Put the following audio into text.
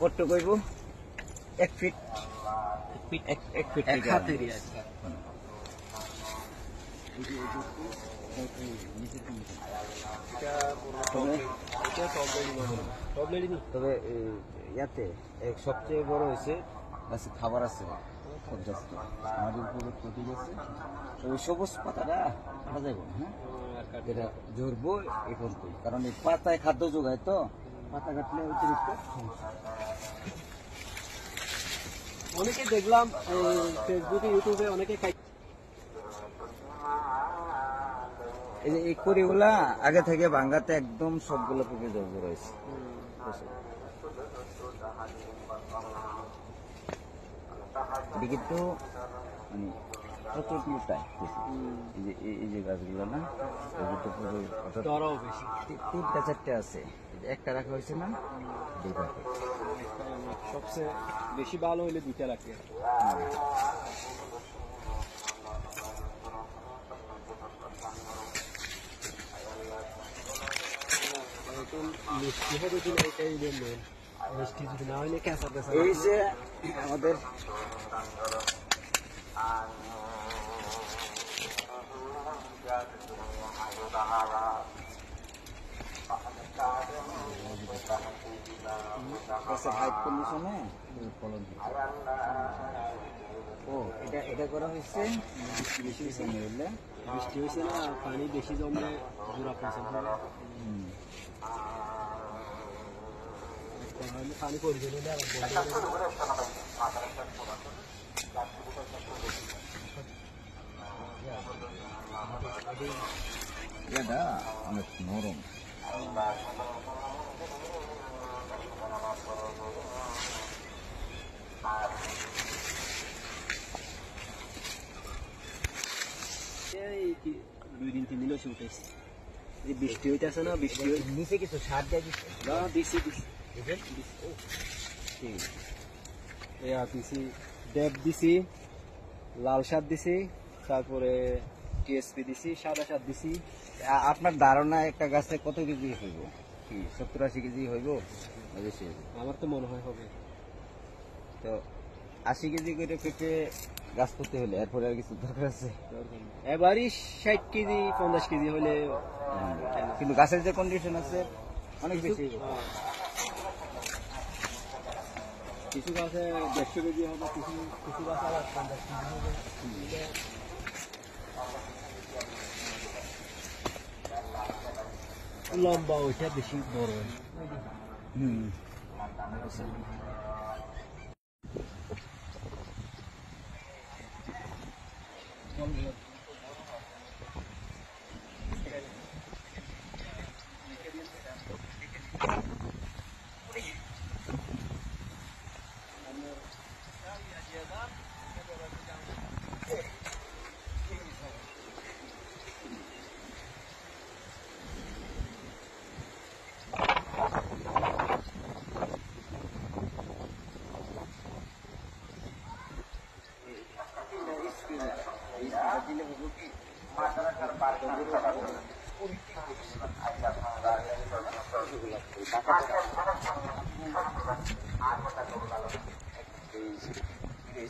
কত কইব 1 fit 1 fit এক হাতেরই আছে। তবে ইয়াতে সবচেয়ে বড় হয়েছে গাছে খাবার আছে পর্যাপ্ত, আমাদের উপরে প্রতি গেছে। তবে সবুজ পাতাটা কাটা যাবে না, হ্যাঁ এটা ঝরবো এখন তো, কারণ এই পাতায় খাদ্য যোগায়, তো পাতা কাটলে অতিরিক্ত সমস্যা। অনেকে দেখলাম ফেসবুকে ইউটিউবে অনেকে এই যে এই কড়িগুলা আগে থেকে ভাঙ্গাতে একদম সবগুলো পেকে জড় রয়েছে। কিন্তু মানে প্রচুর মোটায় এই যে গাছগুলো না, তিনটা চারটে আছে, একটা রাখা হয়েছে না, দুইটা। সবচেয়ে বেশি ভালো হইলে 2টা রাখে। মিষ্টি হবে কিনা এটাই মেন, মিষ্টি যদি না হইলে ক্যাঁচা ক্যাঁচা। এই যে আমাদের হাইট কন্ডিশনে ফলন এটা করা হয়েছে। বৃষ্টি হয়েছে না, পানি বেশি জমলে জোড়া পছন্দ হবে, পানি পড়বে এটা অনেক নরম। দুই দিন 3 দিন হয়েছে উঠেছে। এই বৃষ্টি হইতেছে না, বৃষ্টি নিচে কিছু সার দিয়ে দিচ্ছে না, দিছি ডেপ দিছি, লাল সার দিছি, তারপরে টিএসপি দিছি, সাদা সার দিছি। আপনার ধারণা একটা গাছে কত কেজি হইব? কি 70-80 কেজি হইব? বেশি হইব? আমার তো মনে হয় হবে। তো 80 কেজি করে পেঁপে গাছ করতে হলে এরপরে আর কিছু দরকার আছে? এবারই 60 কেজি 50 কেজি হলে, কিন্তু গাছের যে কন্ডিশন আছে অনেক বেশি। কিছু গাছে 150 কেজি হবে, কিছু গাছে আবার 50 কেজি হবে। লম্বা ওইটা বেশি বড় হয়। এই